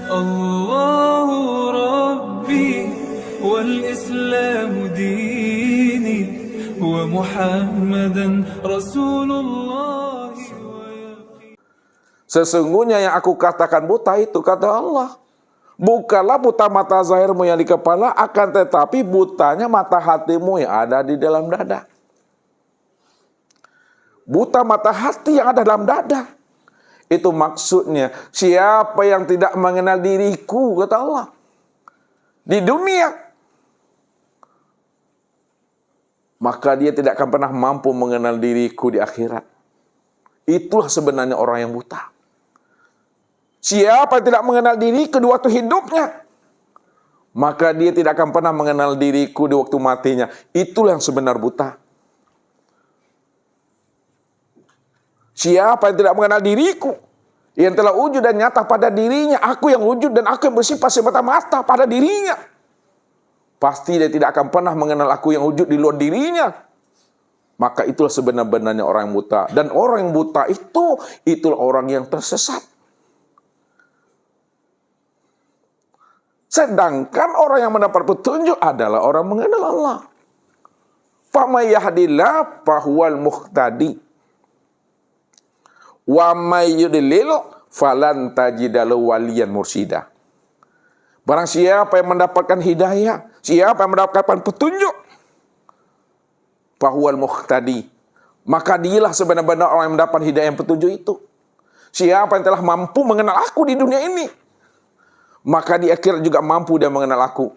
الله ربي والإسلام ديني ومحمدا رسول الله. Sesungguhnya yang aku katakan buta itu, kata Allah, bukanlah buta mata zahirmu yang di kepala, akan tetapi butanya mata hatimu yang ada di dalam dada. Buta mata hati yang ada dalam dada. Itu maksudnya, siapa yang tidak mengenal diriku, kata Allah, di dunia, maka dia tidak akan pernah mampu mengenal diriku di akhirat. Itulah sebenarnya orang yang buta. Siapa yang tidak mengenal diri kedua waktu hidupnya, maka dia tidak akan pernah mengenal diriku di waktu matinya. Itulah yang sebenar buta. Siapa yang tidak mengenal diriku, yang telah wujud dan nyata pada dirinya, aku yang wujud dan aku yang bersifat semata-mata pada dirinya, pasti dia tidak akan pernah mengenal aku yang wujud di luar dirinya. Maka itulah sebenar-benarnya orang yang buta. Dan orang yang buta itulah orang yang tersesat. Sedangkan orang yang mendapat petunjuk adalah orang mengenal Allah. Faman yahdillah fahuwal muhtadi, wa may yudlil falan tajidalu waliyan mursyida. Barang siapa yang mendapatkan hidayah, siapa yang mendapatkan petunjuk, fahuwal muhtadi, maka dialah sebenar-benar orang yang mendapat hidayah yang petunjuk itu. Siapa yang telah mampu mengenal aku di dunia ini, maka di akhirat juga mampu dia mengenal aku.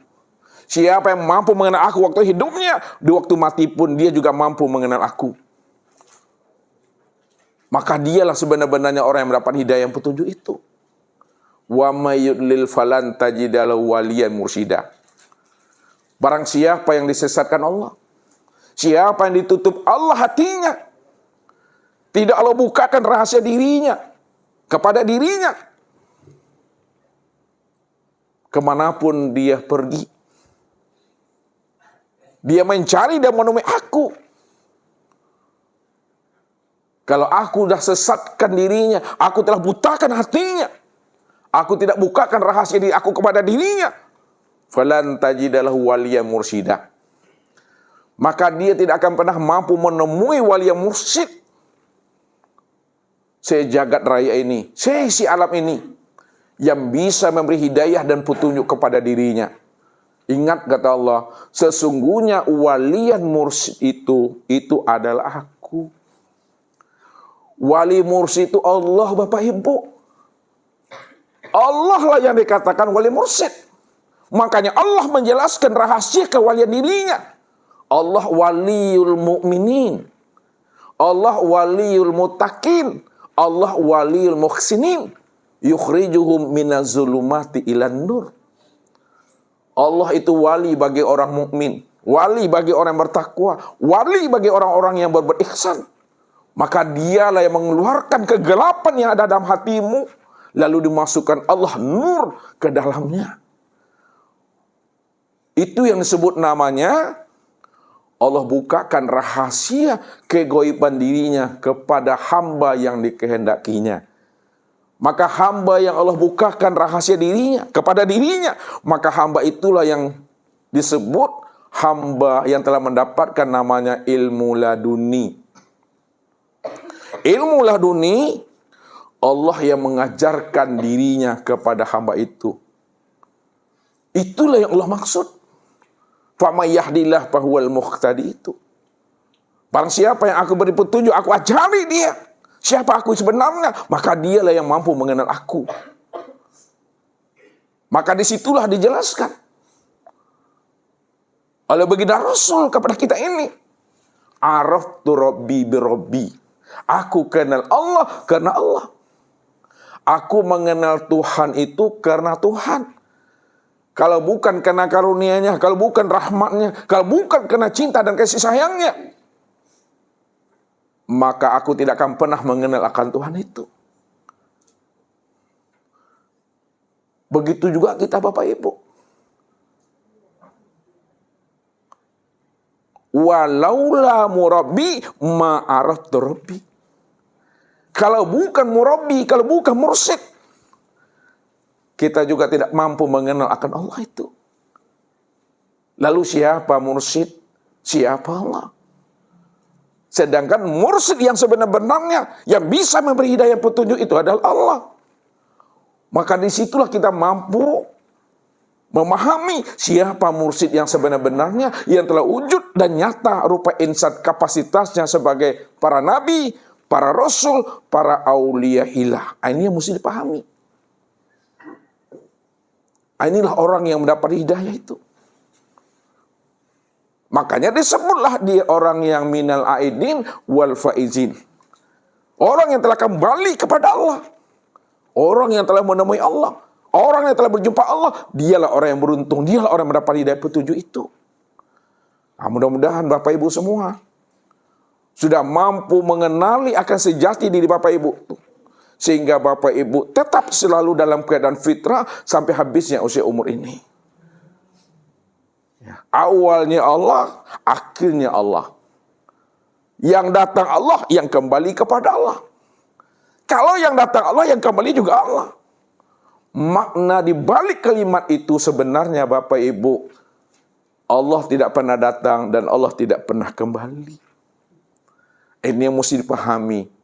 Siapa yang mampu mengenal aku waktu hidupnya, di waktu mati pun dia juga mampu mengenal aku. Maka dialah sebenar-benarnya orang yang mendapat hidayah yang petunjuk itu. Wa may yudlil falan tajidalu waliyan mursyida. Barang siapa yang disesatkan Allah, siapa yang ditutup Allah hatinya, tidak Allah bukakan rahasia dirinya kepada dirinya, kemanapun dia pergi, dia mencari dan menemui aku. Kalau aku sudah sesatkan dirinya, aku telah butakan hatinya, aku tidak bukakan rahasia diri aku kepada dirinya, falan tajidalahu waliyan mursyida, maka dia tidak akan pernah mampu menemui wali yang mursyid sejagat raya ini, seisi alam ini, yang bisa memberi hidayah dan petunjuk kepada dirinya. Ingat kata Allah, sesungguhnya waliyan mursyid itu adalah aku. Wali mursyid itu Allah, Bapak Ibu. Allah lah yang dikatakan wali mursyid. Makanya Allah menjelaskan rahasia kewalian dirinya. Allah waliyul mu'minin, Allah waliyul muttaqin, Allah waliyul muhsinin, yukhrijuhum minaz zulumati ilan nur. Allah itu wali bagi orang mukmin, wali bagi orang yang bertakwa, wali bagi orang-orang yang berbuat ihsan. Maka dialah yang mengeluarkan kegelapan yang ada dalam hatimu, lalu dimasukkan Allah nur ke dalamnya. Itu yang disebut namanya Allah bukakan rahasia kegoiban dirinya kepada hamba yang dikehendakinya. Maka hamba yang Allah bukakan rahasia dirinya kepada dirinya, maka hamba itulah yang disebut hamba yang telah mendapatkan namanya ilmu laduni. Ilmu laduni, Allah yang mengajarkan dirinya kepada hamba itu. Itulah yang Allah maksud. Faman yahdillah fahuwal muhtadi itu. Barang siapa yang aku beri petunjuk, aku ajari dia siapa aku sebenarnya, maka dialah yang mampu mengenal aku. Maka disitulah dijelaskan oleh baginda Rasul kepada kita ini, araftu rabbi bi rabbi. Aku kenal Allah karena Allah. Aku mengenal Tuhan itu karena Tuhan. Kalau bukan karena karunia-Nya, kalau bukan rahmat-Nya, kalau bukan karena cinta dan kasih sayang-Nya, maka aku tidak akan pernah mengenal akan Tuhan itu. Begitu juga kita Bapak Ibu. Walaula murabbi ma'araftu rabbi. Kalau bukan murabbi, kalau bukan mursyid, kita juga tidak mampu mengenal akan Allah itu. Lalu siapa mursyid? Siapa Allah? Sedangkan mursyid yang sebenar-benarnya, yang bisa memberi hidayah petunjuk itu adalah Allah. Maka disitulah kita mampu memahami siapa mursyid yang sebenar-benarnya, yang telah wujud dan nyata rupa insan kapasitasnya sebagai para nabi, para rasul, para aulia ilah. Ini yang mesti dipahami. Inilah orang yang mendapat hidayah itu. Makanya disebutlah dia orang yang minal aidin wal faizin. Orang yang telah kembali kepada Allah. Orang yang telah menemui Allah. Orang yang telah berjumpa Allah. Dialah orang yang beruntung. Dialah orang yang mendapat hidayah petunjuk itu. Nah, mudah-mudahan Bapak Ibu semua sudah mampu mengenali akan sejati diri Bapak Ibu. Sehingga Bapak Ibu tetap selalu dalam keadaan fitrah sampai habisnya usia umur ini. Awalnya Allah, akhirnya Allah. Yang datang Allah, yang kembali kepada Allah. Kalau yang datang Allah, yang kembali juga Allah. Makna di balik kalimat itu sebenarnya Bapak Ibu, Allah tidak pernah datang dan Allah tidak pernah kembali. Ini yang mesti dipahami.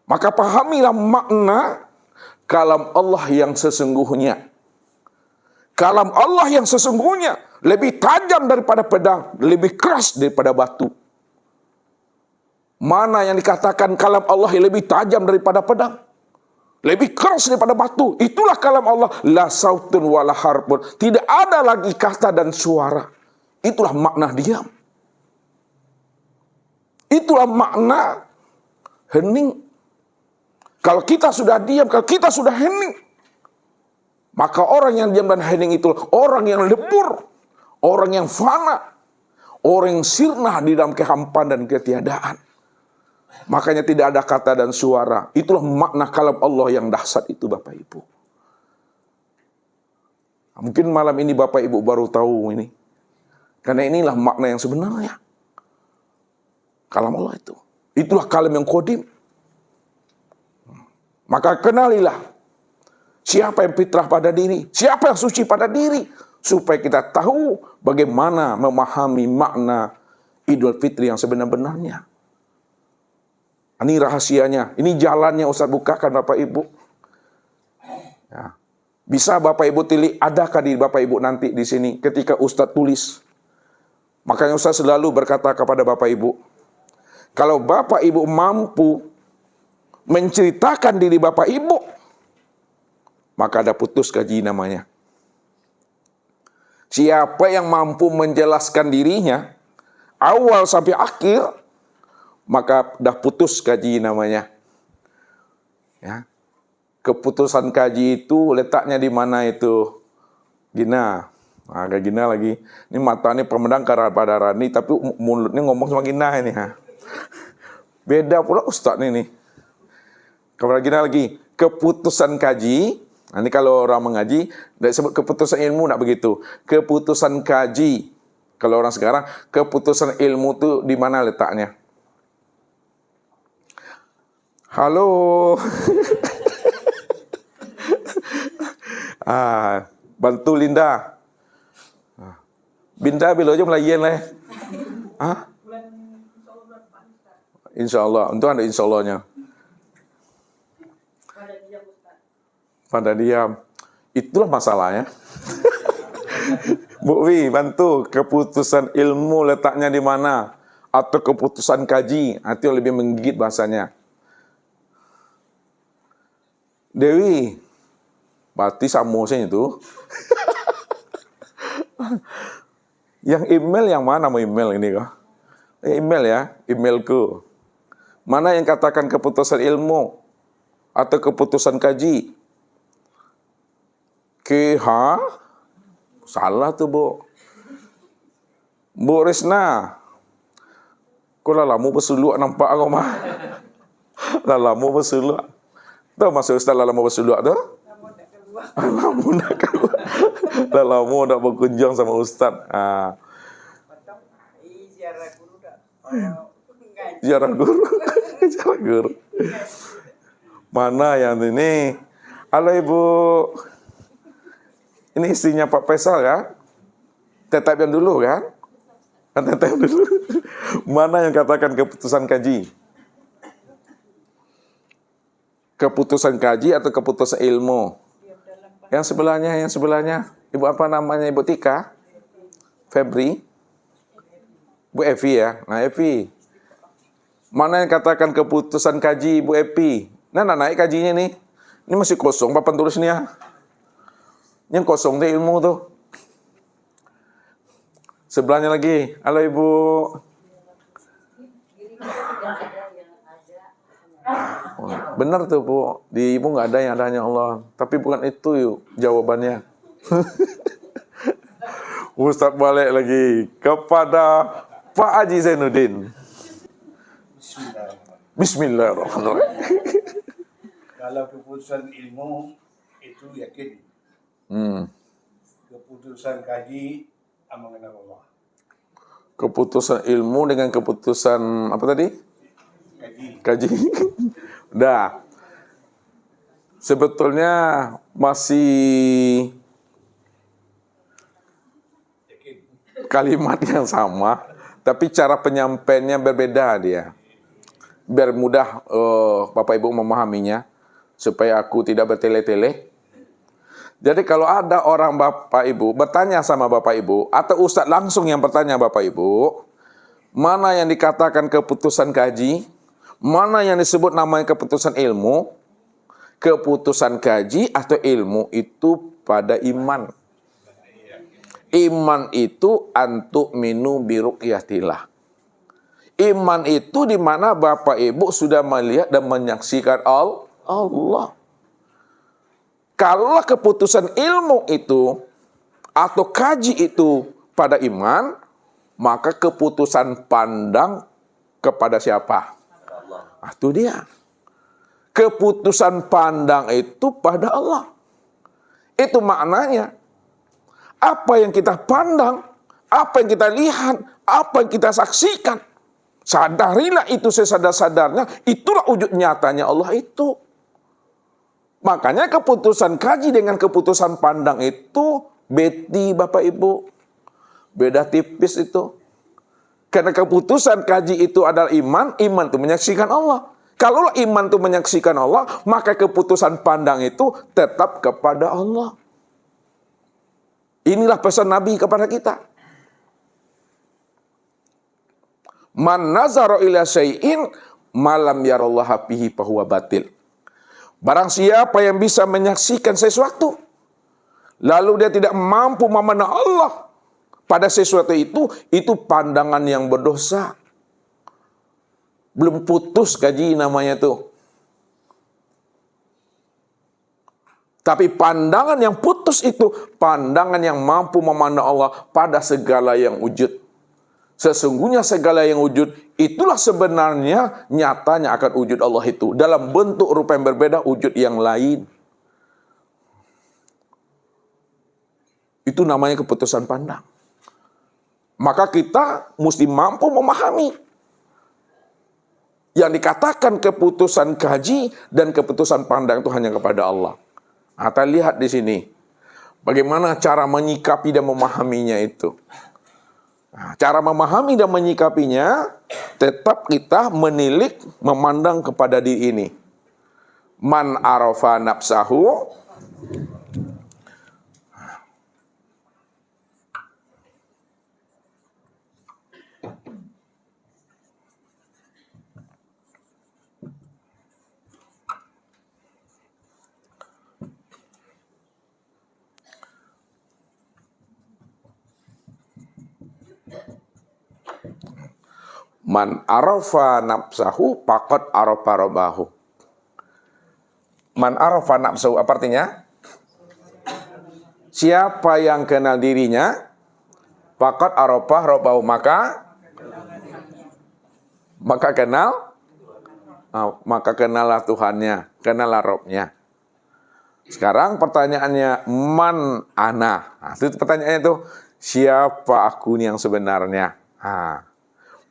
Maka pahamilah makna kalam Allah yang sesungguhnya. Kalam Allah yang sesungguhnya lebih tajam daripada pedang, lebih keras daripada batu. Mana yang dikatakan kalam Allah yang lebih tajam daripada pedang, lebih keras daripada batu? Itulah kalam Allah. La sautun wala harpun. Tidak ada lagi kata dan suara. Itulah makna diam. Itulah makna hening. Kalau kita sudah diam, kalau kita sudah hening, maka orang yang diam dan hening itu orang yang lebur, orang yang fana, orang yang sirna di dalam kehampaan dan ketiadaan. Makanya tidak ada kata dan suara. Itulah makna kalam Allah yang dahsyat itu Bapak Ibu. Mungkin malam ini Bapak Ibu baru tahu ini. Karena inilah makna yang sebenarnya. Kalam Allah itu. Itulah kalam yang qadim. Maka kenalilah siapa yang fitrah pada diri, siapa yang suci pada diri, supaya kita tahu bagaimana memahami makna Idul Fitri yang sebenar-benarnya. Ini rahasianya, ini jalannya Ustaz bukakan Bapak Ibu. Ya. Bisa Bapak Ibu tilik, adakah di Bapak Ibu nanti di sini ketika Ustaz tulis. Makanya Ustaz selalu berkata kepada Bapak Ibu, kalau Bapak Ibu mampu menceritakan diri Bapak Ibu, maka ada putus gaji namanya. Siapa yang mampu menjelaskan dirinya awal sampai akhir, maka dah putus gaji namanya. Ya. Keputusan gaji itu letaknya di mana itu? Gina. Agak gina lagi. Ini matanya pemedang pada Rani, tapi mulutnya ngomong sama gina ini. Ha. Beda pula Ustaz ini. Kepada gina lagi. Keputusan kaji. Nanti kalau orang mengaji, disebut keputusan ilmu, tak begitu. Keputusan kaji. Kalau orang sekarang, keputusan ilmu itu di mana letaknya? Halo. Bantu Linda. Binda bila aja melayan lah. Insya Allah. Untuk ada insya Allahnya. Pada diam. Itulah masalahnya. Bu Wi, bantu. Keputusan ilmu letaknya di mana? Atau keputusan kaji. Itu yang lebih menggigit bahasanya. Dewi, berarti samosnya itu. Yang email yang mana mau email ini kok? Email ya, emailku. Mana yang katakan keputusan ilmu atau keputusan kaji? Salah tuh Bu. Bu Risna. Kok lalamu bersuluk nampak kau mah? Lalamu bersuluk. Tahu maksud Ustaz lalamu bersuluk tu? Lalamu nak keluar. Lalamu nak berkunjung sama Ustaz. Ziarah guru. Ziarah guru. Mana yang ini? Halo Ibu. Ini istrinya Pak Faisal kan? Tetap yang dulu kan? Tetap yang dulu. Mana yang katakan keputusan kaji? Keputusan kaji atau keputusan ilmu? Yang sebelahnya. Ibu apa namanya? Ibu Tika? Febri? Bu Evi ya? Nah, Evi. Mana yang katakan keputusan kaji, Bu Evi? Nah, naik kajinya nih. Ini masih kosong papan tulisnya. Yang kosong deh ilmu tuh. Sebelahnya lagi. Halo Ibu. Oh, benar tuh Bu. Di Ibu nggak ada yang ada hanya Allah. Tapi bukan itu yuk jawabannya. Ustaz balik lagi kepada Pak Haji Zainuddin. Bismillahirrahmanirrahim. Kalau keputusan ilmu itu yakin. Keputusan kaji mengenal Allah. Keputusan ilmu dengan keputusan apa tadi? Kaji. Udah. Sebetulnya masih kalimat yang sama, tapi cara penyampaiannya berbeda dia. Biar mudah Bapak Ibu memahaminya, supaya aku tidak bertele-tele. Jadi kalau ada orang Bapak Ibu bertanya sama Bapak Ibu, atau Ustadz langsung yang bertanya Bapak Ibu, mana yang dikatakan keputusan kaji, mana yang disebut namanya keputusan ilmu, keputusan kaji atau ilmu itu pada iman. Iman itu antuk minu biruqyatillah. Iman itu di mana Bapak Ibu sudah melihat dan menyaksikan Allah. Kalau keputusan ilmu itu atau kaji itu pada iman, maka keputusan pandang kepada siapa? Nah, itu dia. Keputusan pandang itu pada Allah. Itu maknanya. Apa yang kita pandang, apa yang kita lihat, apa yang kita saksikan, sadarilah itu sesadar-sadarnya, itulah wujud nyatanya Allah itu. Makanya keputusan kaji dengan keputusan pandang itu beti Bapak Ibu. Beda tipis itu. Karena keputusan kaji itu adalah iman itu menyaksikan Allah. Kalau iman itu menyaksikan Allah, maka keputusan pandang itu tetap kepada Allah. Inilah pesan Nabi kepada kita. Man nazara ila syai'in malam yarallaha fihi fahuwa batil. Barang siapa yang bisa menyaksikan sesuatu, lalu dia tidak mampu memandang Allah pada sesuatu itu pandangan yang berdosa. Belum putus kaji namanya tuh. Tapi pandangan yang putus itu, pandangan yang mampu memandang Allah pada segala yang wujud. Sesungguhnya segala yang wujud, itulah sebenarnya nyatanya akan wujud Allah itu. Dalam bentuk rupa yang berbeda, wujud yang lain. Itu namanya keputusan pandang. Maka kita mesti mampu memahami. Yang dikatakan keputusan kaji dan keputusan pandang itu hanya kepada Allah. Kita lihat di sini. Bagaimana cara menyikapi dan memahaminya itu. Nah, cara memahami dan menyikapinya, tetap kita menilik, memandang kepada diri ini. Man arafa nafsahu, man arafa nafsahu faqad arafa rabbahu. Man arafa nafsahu apa artinya? Siapa yang kenal dirinya, faqad arafa rabbahu, maka kenallah Tuhannya, kenallah Robnya. Sekarang pertanyaannya, man ana? Nah, itu pertanyaannya itu, siapa aku ini yang sebenarnya?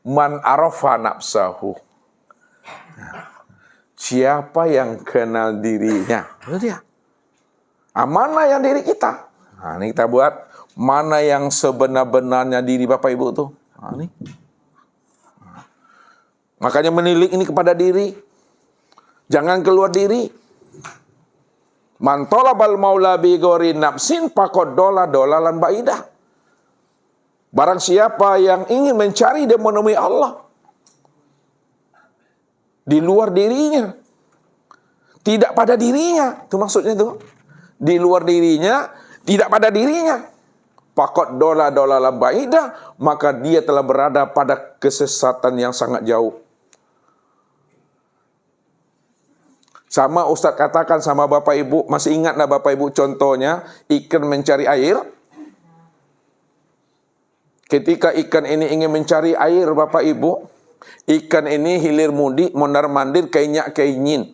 Man arafa nafsahu. Siapa yang kenal dirinya? Itu dia. Mana yang diri kita? Nah, ini kita buat mana yang sebenar-benarnya diri Bapak Ibu tuh. Nah, ini. Makanya menilik ini kepada diri. Jangan keluar diri. Man talabal maula bi ghairi nafsin faqad dolalan baidah. Barang siapa yang ingin mencari dan menemui Allah di luar dirinya, tidak pada dirinya, itu maksudnya tuh. Di luar dirinya, tidak pada dirinya. Faqad dolalan baidah, maka dia telah berada pada kesesatan yang sangat jauh. Sama Ustaz katakan sama Bapak Ibu, masih ingat enggak Bapak Ibu contohnya ikan mencari air? Ketika ikan ini ingin mencari air Bapak Ibu, ikan ini hilir mudik, mondar mandir, kainyak kainin.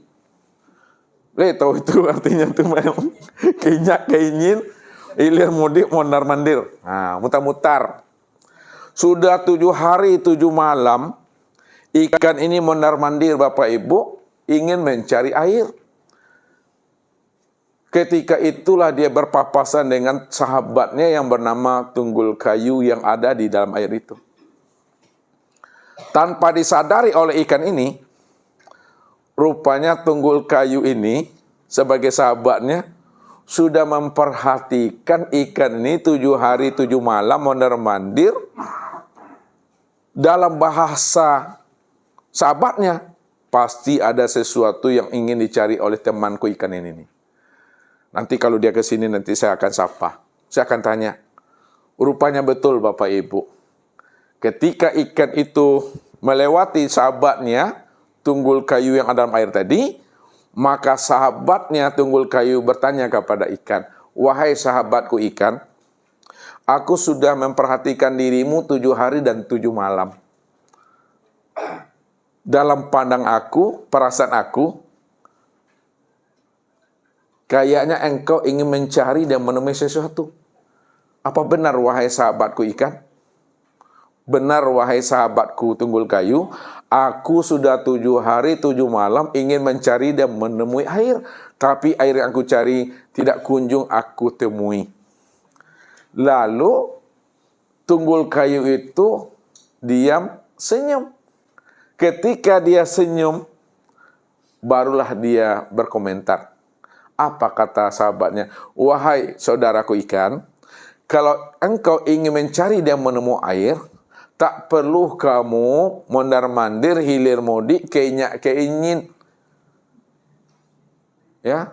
Tahu itu artinya tuh memang. Kainyak kainin, hilir mudik, mondar mandir. Nah, mutar-mutar. Sudah 7 hari 7 malam, ikan ini mondar mandir Bapak Ibu, ingin mencari air. Ketika itulah dia berpapasan dengan sahabatnya yang bernama tunggul kayu yang ada di dalam air itu. Tanpa disadari oleh ikan ini, rupanya tunggul kayu ini sebagai sahabatnya sudah memperhatikan ikan ini 7 hari 7 malam mondar-mandir. Dalam bahasa sahabatnya, pasti ada sesuatu yang ingin dicari oleh temanku ikan ini. Nanti kalau dia ke sini nanti saya akan sapa. Saya akan tanya. Rupanya betul Bapak Ibu. Ketika ikan itu melewati sahabatnya, tunggul kayu yang ada dalam air tadi, maka sahabatnya tunggul kayu bertanya kepada ikan, "Wahai sahabatku ikan, aku sudah memperhatikan dirimu 7 hari dan 7 malam. Dalam pandang aku, perasaan aku, kayaknya engkau ingin mencari dan menemui sesuatu. Apa benar wahai sahabatku ikan? Benar wahai sahabatku tunggul kayu, aku sudah 7 hari 7 malam ingin mencari dan menemui air, tapi air yang aku cari tidak kunjung aku temui." Lalu tunggul kayu itu diam, senyum. Ketika dia senyum, barulah dia berkomentar. Apa kata sahabatnya? "Wahai saudaraku ikan, kalau engkau ingin mencari dan menemui air, tak perlu kamu mondar-mandir, hilir mudik, kainyak kainin, ya,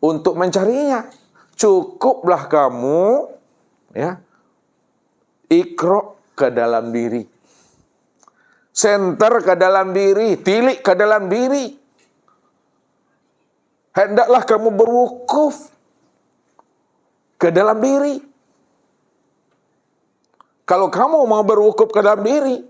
untuk mencarinya. Cukuplah kamu, ya, ikro ke dalam diri. Senter ke dalam diri, tilik ke dalam diri. Hendaklah kamu berwukuf ke dalam diri. Kalau kamu mau berwukuf ke dalam diri,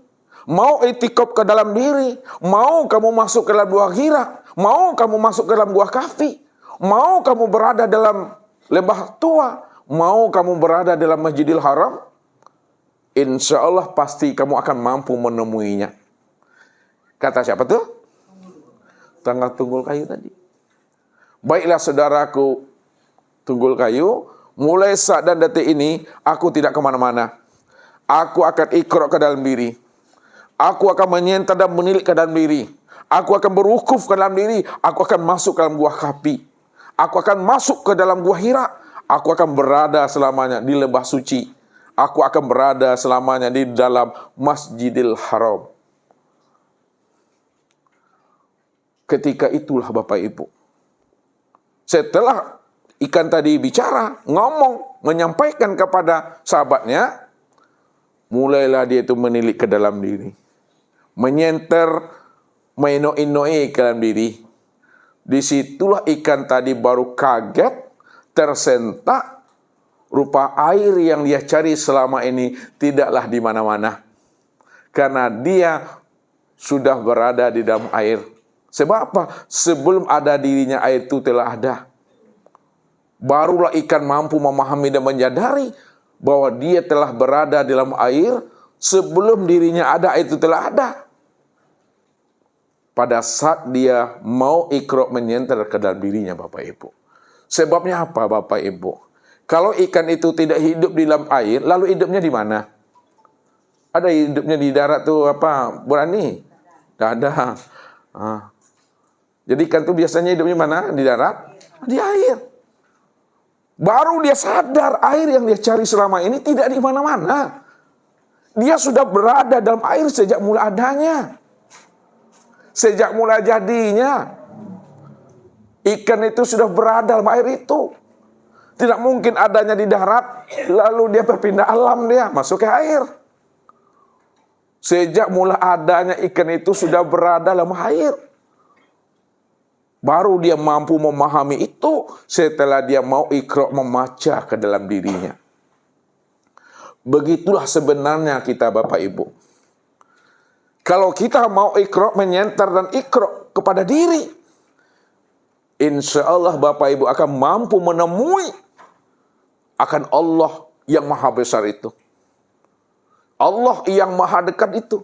mau itikaf ke dalam diri, mau kamu masuk ke dalam gua Hira, mau kamu masuk ke dalam gua Kahfi, mau kamu berada dalam lembah tua, mau kamu berada dalam Masjidil Haram, insya Allah pasti kamu akan mampu menemuinya." Kata siapa tuh? Tanggal tunggul kayu tadi. Baiklah saudaraku tunggul kayu, mulai saat dan detik ini aku tidak kemana-mana. Aku akan ikro ke dalam diri. Aku akan menyenter dan menilik ke dalam diri. Aku akan berwukuf ke dalam diri. Aku akan masuk ke dalam gua Kahfi. Aku akan masuk ke dalam gua Hira. Aku akan berada selamanya di lembah suci. Aku akan berada selamanya di dalam Masjidil Haram. Ketika itulah Bapak Ibu, setelah ikan tadi bicara, ngomong, menyampaikan kepada sahabatnya, mulailah dia itu menilik ke dalam diri. Menyenter, menoi-noi ke dalam diri. Disitulah ikan tadi baru kaget, tersentak, rupa air yang dia cari selama ini tidaklah di mana-mana. Karena dia sudah berada di dalam air. Sebab apa? Sebelum ada dirinya air itu telah ada. Barulah ikan mampu memahami dan menyadari bahwa dia telah berada dalam air sebelum dirinya ada, air itu telah ada. Pada saat dia mau ikro menyenter ke dalam dirinya Bapak Ibu. Sebabnya apa Bapak Ibu? Kalau ikan itu tidak hidup di dalam air, lalu hidupnya di mana? Ada hidupnya di darat tuh apa? Berani? Tidak ada. Jadi ikan itu biasanya hidupnya mana? Di darat? Di air. Baru dia sadar air yang dia cari selama ini tidak di mana-mana. Dia sudah berada dalam air sejak mula adanya. Sejak mula jadinya. Ikan itu sudah berada dalam air itu. Tidak mungkin adanya di darat, lalu dia berpindah alam, dia masuk ke air. Sejak mula adanya ikan itu sudah berada dalam air. Baru dia mampu memahami itu setelah dia mau iqra membaca ke dalam dirinya. Begitulah sebenarnya kita Bapak Ibu. Kalau kita mau iqra menyenter dan iqra kepada diri, insya Allah Bapak Ibu akan mampu menemui akan Allah yang maha besar itu. Allah yang maha dekat itu.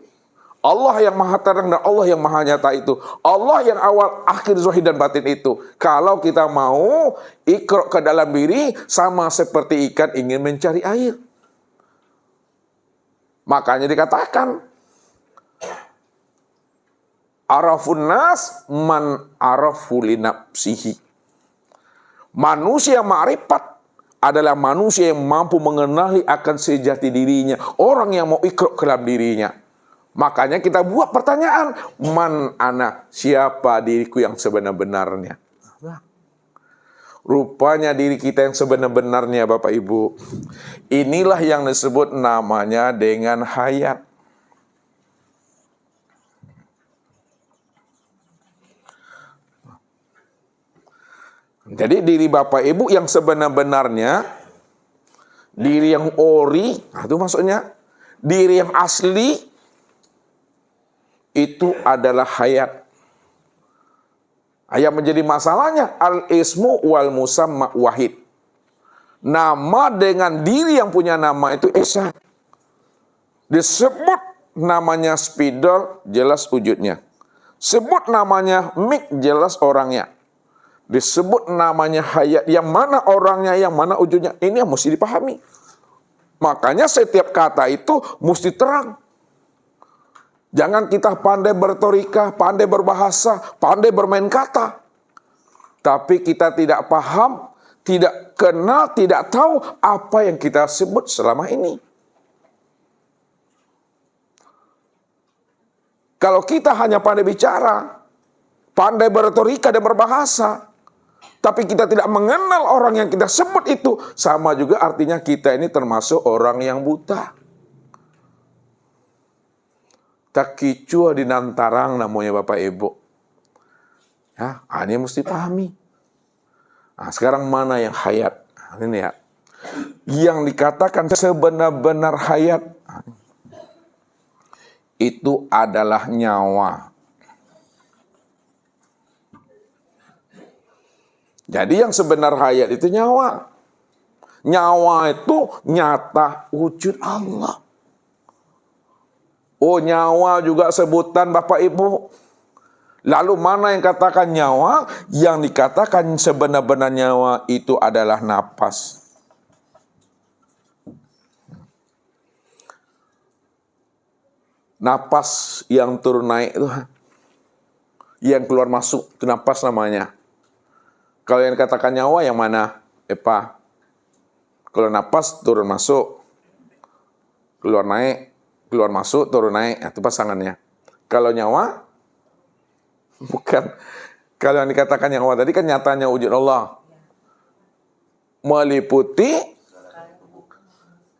Allah yang maha terang dan Allah yang maha nyata itu. Allah yang awal, akhir, zahir dan batin itu. Kalau kita mau iqra ke dalam diri, sama seperti ikan ingin mencari air. Makanya dikatakan, arafun nas man arafu li nafsihi. Manusia ma'rifat adalah manusia yang mampu mengenali akan sejati dirinya. Orang yang mau iqra ke dalam dirinya. Makanya kita buat pertanyaan, man ana, siapa diriku yang sebenar-benarnya? Rupanya diri kita yang sebenar-benarnya Bapak Ibu. Inilah yang disebut namanya dengan hayat. Jadi diri Bapak Ibu yang sebenar-benarnya, diri yang ori, itu maksudnya, diri yang asli, itu adalah hayat. Yang menjadi masalahnya, al-ismu wal musamma wahid. Nama dengan diri yang punya nama itu esa. Disebut namanya spidol, jelas wujudnya. Sebut namanya mik, jelas orangnya. Disebut namanya hayat, yang mana orangnya, yang mana wujudnya. Ini yang mesti dipahami. Makanya setiap kata itu mesti terang. Jangan kita pandai bertorika, pandai berbahasa, pandai bermain kata. Tapi kita tidak paham, tidak kenal, tidak tahu apa yang kita sebut selama ini. Kalau kita hanya pandai bicara, pandai bertorika dan berbahasa, tapi kita tidak mengenal orang yang kita sebut itu, sama juga artinya kita ini termasuk orang yang buta. Takicua di nantarang namanya Bapak Ibu. Ya, ini mesti pahami. Nah, sekarang mana yang hayat? Ini ya. Yang dikatakan sebenar-benar hayat itu adalah nyawa. Jadi yang sebenar hayat itu nyawa. Nyawa itu nyata wujud Allah. Oh, nyawa juga sebutan Bapak Ibu. Lalu mana yang katakan nyawa? Yang dikatakan sebenar-benar nyawa itu adalah napas. Napas yang turun naik itu, yang keluar masuk, itu napas namanya. Kalau yang dikatakan nyawa yang mana? Epa. Kalau napas turun masuk, keluar naik, keluar masuk, turun naik, itu pasangannya. Kalau nyawa, bukan. Kalau yang dikatakan nyawa tadi kan nyatanya wujud Allah.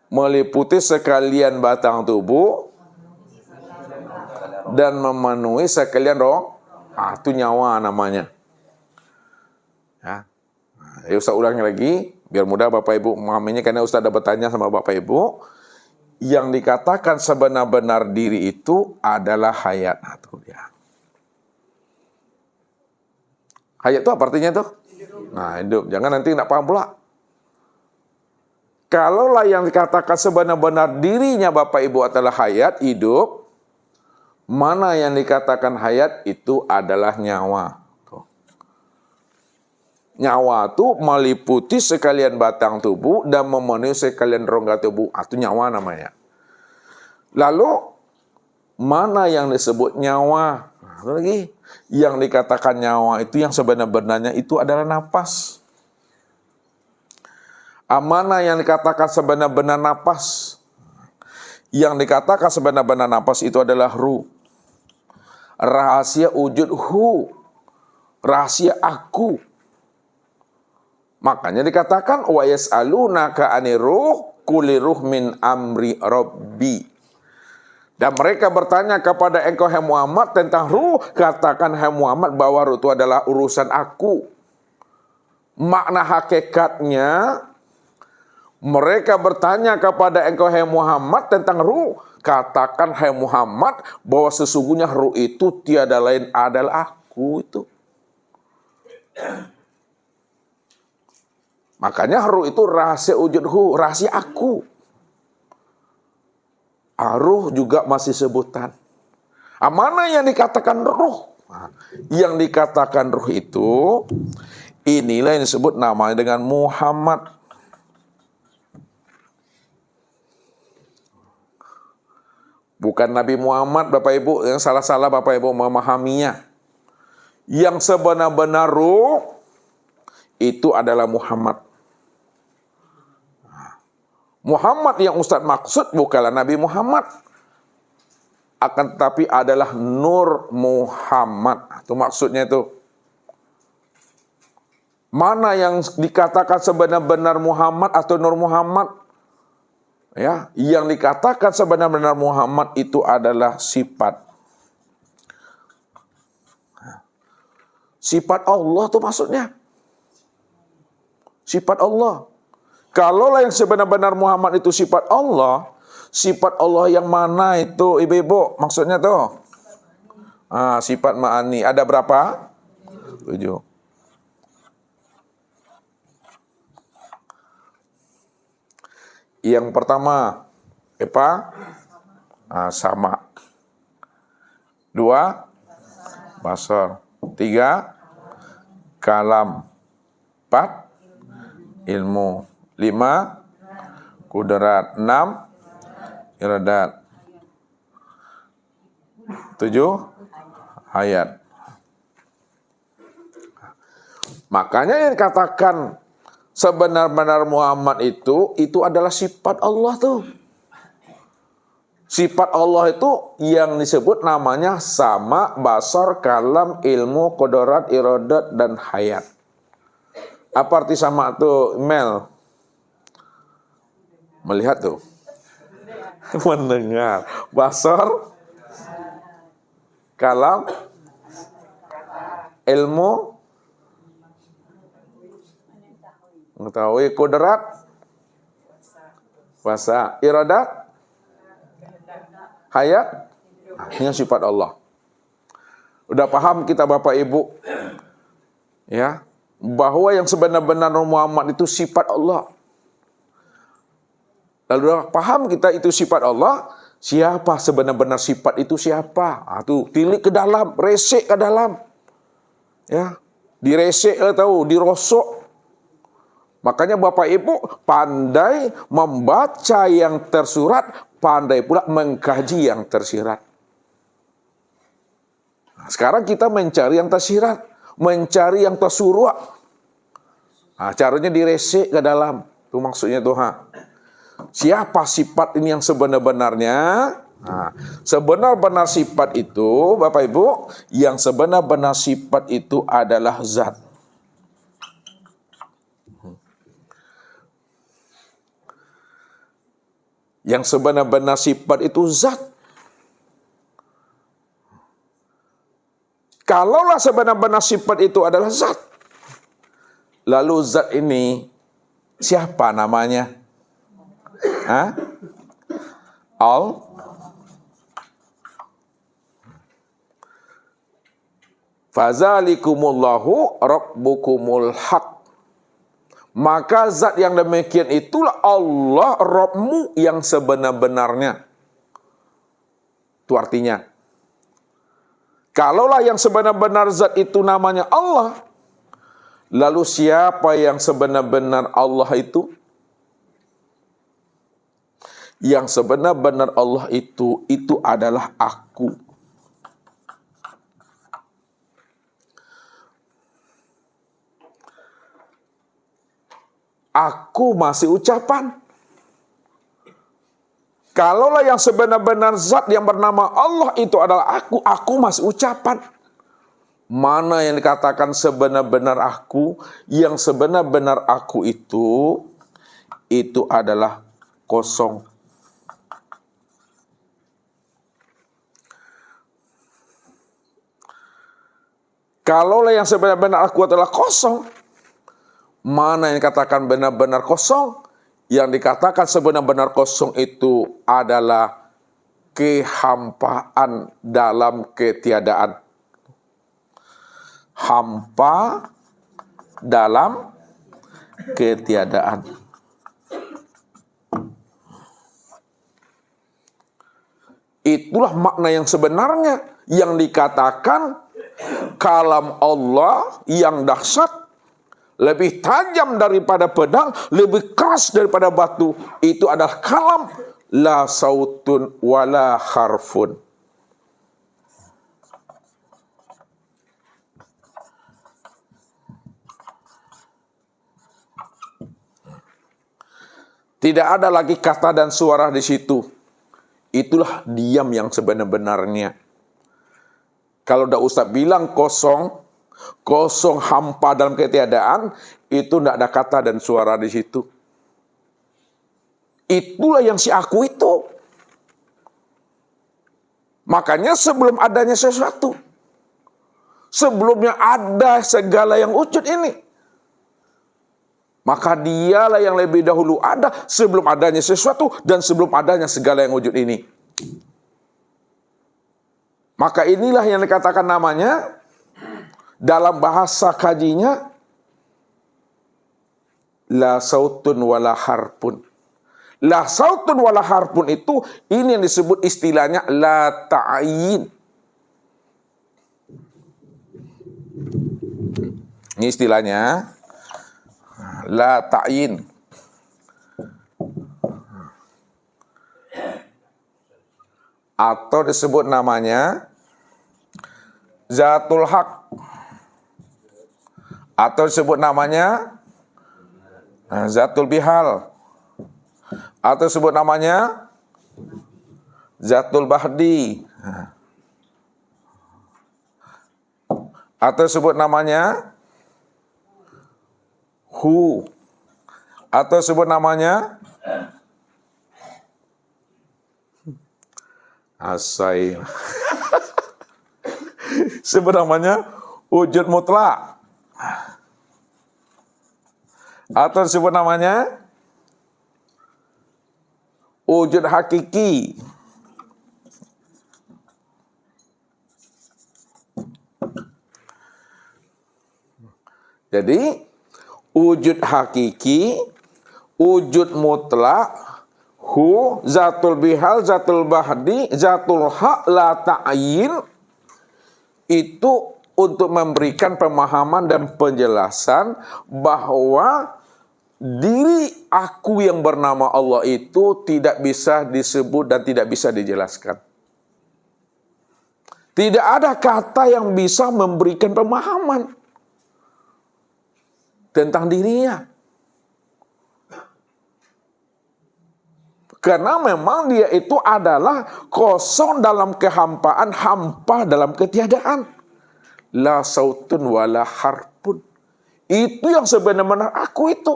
Meliputi sekalian batang tubuh dan memenuhi sekalian roh. Itu nyawa namanya. Ya, Ustaz ulangi lagi, biar mudah Bapak Ibu memahaminya, karena Ustaz ada bertanya sama Bapak Ibu. Yang dikatakan sebenar-benar diri itu adalah hayat. Hayat itu apa artinya tuh? Nah, hidup. Jangan nanti nggak paham pula. Kalaulah yang dikatakan sebenar-benar dirinya Bapak Ibu adalah hayat, hidup, mana yang dikatakan hayat itu adalah nyawa. Nyawa itu meliputi sekalian batang tubuh dan memenuhi sekalian rongga tubuh. Itu nyawa namanya. Lalu, mana yang disebut nyawa? Lagi, yang dikatakan nyawa itu yang sebenarnya itu adalah napas. Mana yang dikatakan sebenar-benar napas? Yang dikatakan sebenar-benar napas itu adalah ruh. Rahasia wujud hu. Rahasia aku. Makanya dikatakan wa yas'alunaka 'anir ruh qul ruh min amri rabbi. Dan mereka bertanya kepada engkau hai Muhammad tentang ruh, katakan hai Muhammad bahwa ruh itu adalah urusan aku. Makna hakikatnya, mereka bertanya kepada engkau hai Muhammad tentang ruh, katakan hai Muhammad bahwa sesungguhnya ruh itu tiada lain adalah aku itu. Makanya ruh itu rahasia wujudhu, rahasia aku. Ruh juga masih sebutan. Mana yang dikatakan ruh? Yang dikatakan ruh itu, inilah yang disebut namanya dengan Muhammad. Bukan Nabi Muhammad, Bapak Ibu, yang salah-salah Bapak Ibu memahaminya. Yang sebenar-benar ruh, itu adalah Muhammad. Muhammad yang Ustadz maksud bukanlah Nabi Muhammad, akan tetapi adalah Nur Muhammad. Itu maksudnya itu. Mana yang dikatakan sebenar-benar Muhammad atau Nur Muhammad? Ya, yang dikatakan sebenar-benar Muhammad itu adalah sifat. Sifat Allah itu maksudnya. Sifat Allah. Kalaulah yang sebenar-benar Muhammad itu sifat Allah yang mana itu ibu-ibu? Maksudnya tuh. Sifat ma'ani. Ada berapa? 7. Yang pertama, apa? Sama. 2, basar. 3, kalam. 4, ilmu. 5, kudrat. 6, iradat. 7, hayat. Makanya yang dikatakan sebenar-benar Muhammad itu adalah sifat Allah tuh. Sifat Allah itu yang disebut namanya sama, basar, kalam, ilmu, kudrat, iradat, dan hayat. Apa arti sama tuh, Mel? Melihat tuh. Mendengar. Basar, kalam, ilmu, mengetahui, kudrat, puasa, iradat, hayat. Ini sifat Allah. Udah paham kita Bapak Ibu? Ya, bahwa yang sebenar-benar Muhammad itu sifat Allah. Lalu udah paham kita itu sifat Allah, siapa sebenar-benar sifat itu siapa? Tuh, tilik ke dalam, resek ke dalam. Ya, diresek tahu, dirosok. Makanya Bapak Ibu pandai membaca yang tersurat, pandai pula mengkaji yang tersirat. Sekarang kita mencari yang tersirat, mencari yang tersurat. Caranya diresek ke dalam. Itu maksudnya tuh. Siapa sifat ini yang sebenar-benarnya? Sebenar-benar sifat itu, Bapak Ibu, yang sebenar-benar sifat itu adalah zat. Yang sebenar-benar sifat itu zat. Kalaulah sebenar-benar sifat itu adalah zat, lalu zat ini siapa namanya? Fazalikumullahu rabbukumul haq. Maka zat yang demikian itulah Allah Rabbmu yang sebenar-benarnya. Itu artinya. Kalaulah yang sebenar-benar zat itu namanya Allah, Lalu siapa yang sebenar-benar Allah itu? Yang sebenar-benar Allah itu adalah aku. Aku masih ucapan. Kalaulah yang sebenar-benar zat yang bernama Allah itu adalah aku masih ucapan. Mana yang dikatakan sebenar-benar aku? Yang sebenar-benar aku itu adalah kosong. Kalaulah yang sebenar-benar aku adalah kosong, mana yang dikatakan benar-benar kosong? Yang dikatakan sebenar-benar kosong itu adalah kehampaan dalam ketiadaan. Hampa dalam ketiadaan. Itulah makna yang sebenarnya yang dikatakan kalam Allah yang dahsyat, lebih tajam daripada pedang, lebih keras daripada batu. Itu adalah kalam, la sautun wala harfun. Tidak ada lagi kata dan suara di situ. Itulah diam yang sebenar-benarnya. Kalau dah Ustaz bilang kosong hampa dalam ketiadaan, itu tidak ada kata dan suara di situ. Itulah yang si aku itu. Makanya sebelum adanya sesuatu, sebelumnya ada segala yang wujud ini, maka dialah yang lebih dahulu ada sebelum adanya sesuatu dan sebelum adanya segala yang wujud ini. Maka inilah yang dikatakan namanya dalam bahasa kajinya la sautun wala harpun. La sautun wala harpun itu ini yang disebut istilahnya la ta'yin. Ini istilahnya la ta'yin. Atau disebut namanya zatul haq, atau disebut namanya zatul bihal, atau disebut namanya zatul bahdi, atau disebut namanya hu, atau disebut namanya asai. Sebut namanya wujud mutlak. Atau disebut namanya wujud hakiki. Jadi wujud hakiki, wujud mutlak, hu, zatul bihal, zatul bahdi, zatul haq, la ta'yin, itu untuk memberikan pemahaman dan penjelasan bahwa diri aku yang bernama Allah itu tidak bisa disebut dan tidak bisa dijelaskan. Tidak ada kata yang bisa memberikan pemahaman tentang dirinya. Karena memang dia itu adalah kosong dalam kehampaan, hampa dalam ketiadaan. La sautun wala harpun. Itu yang sebenarnya aku itu.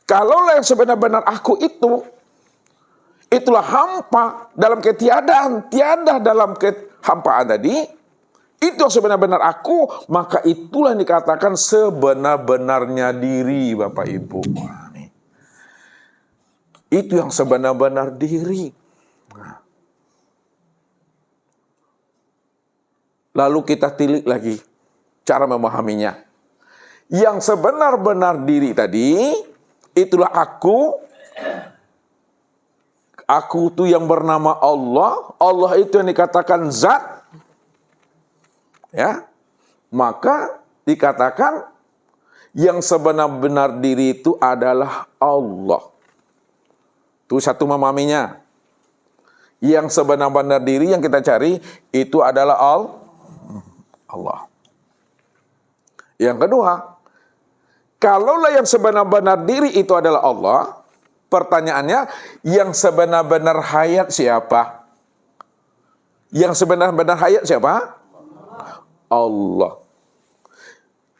Kalaulah yang sebenar-benar aku itu, itulah hampa dalam ketiadaan, tiada dalam kehampaan tadi, itu yang sebenar-benar aku, maka itulah yang dikatakan sebenar-benarnya diri, Bapak Ibu. Itu yang sebenar-benar diri. Lalu kita tilik lagi cara memahaminya. Yang sebenar-benar diri tadi, itulah aku. Aku itu yang bernama Allah. Allah itu yang dikatakan zat. Ya, maka dikatakan yang sebenar-benar diri itu adalah Allah. Itu satu memahaminya. Yang sebenar-benar diri yang kita cari itu adalah Allah. Yang kedua, kalaulah yang sebenar-benar diri itu adalah Allah, pertanyaannya, yang sebenar-benar hayat siapa? Yang sebenar-benar hayat siapa? Allah.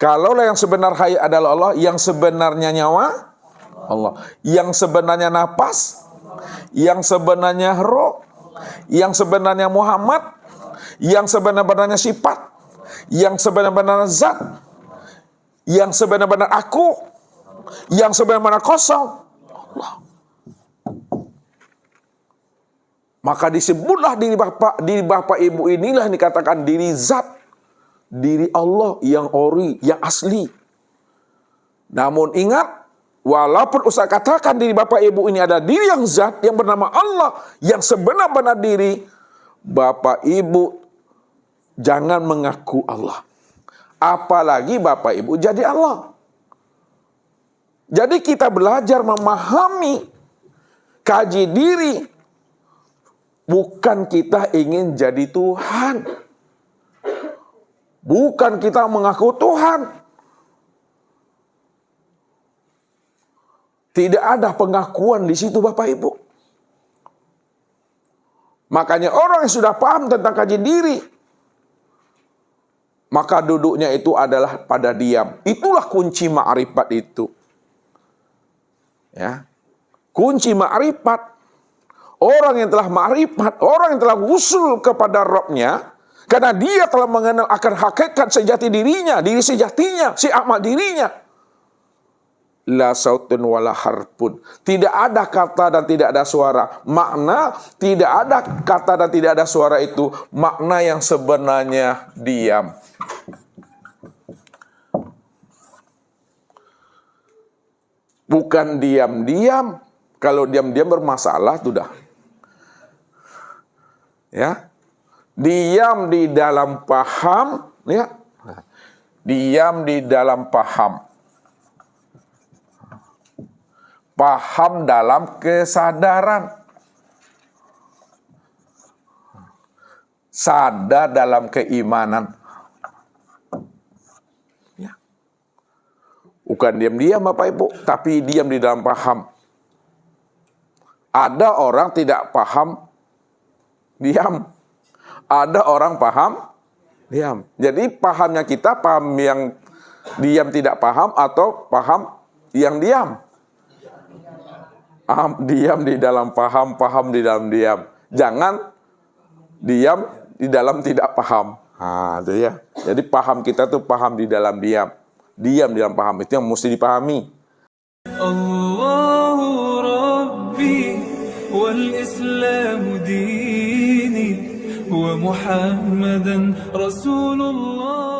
Kalaulah yang sebenar hayat adalah Allah, yang sebenarnya nyawa Allah, yang sebenarnya napas, yang sebenarnya roh, yang sebenarnya Muhammad, yang sebenar-benarnya sifat, yang sebenar-benarnya zat, yang sebenar-benar aku, yang sebenar-benar kosong, Allah. Maka disebutlah diri Bapak Ibu inilah yang dikatakan diri zat, diri Allah yang ori, yang asli. Namun ingat, walaupun Ustaz katakan diri Bapak Ibu ini ada diri yang zat, yang bernama Allah, yang sebenar-benar diri, Bapak Ibu jangan mengaku Allah. Apalagi Bapak Ibu jadi Allah. Jadi kita belajar memahami, kaji diri. Bukan kita ingin jadi Tuhan. Bukan kita mengaku Tuhan. Tidak ada pengakuan di situ Bapak Ibu. Makanya orang yang sudah paham tentang kaji diri, maka duduknya itu adalah pada diam. Itulah kunci ma'rifat itu. Ya. Kunci ma'rifat. Orang yang telah ma'rifat, orang yang telah usul kepada Rabb-nya, karena dia telah mengenal akan hakikat sejati dirinya, diri sejatinya, si amal dirinya. La sautun wala harpun. Tidak ada kata dan tidak ada suara. Makna tidak ada kata dan tidak ada suara itu makna yang sebenarnya diam. Bukan diam-diam. Kalau diam-diam bermasalah sudah. Ya. Diam di dalam paham, ya. Diam di dalam paham. Paham dalam kesadaran. Sadar dalam keimanan. Ya. Bukan diam-diam Bapak Ibu, tapi diam di dalam paham. Ada orang tidak paham, diam. Ada orang paham, diam. Jadi pahamnya kita, paham yang diam tidak paham atau paham yang diam. Diam di dalam paham, paham di dalam diam. Jangan diam di dalam tidak paham. Nah, itu ya. Jadi paham kita tuh paham di dalam diam. Diam di dalam paham, itu yang mesti dipahami. Allahu Rabbi wal Islamu dini wa Muhammadan Rasulullah.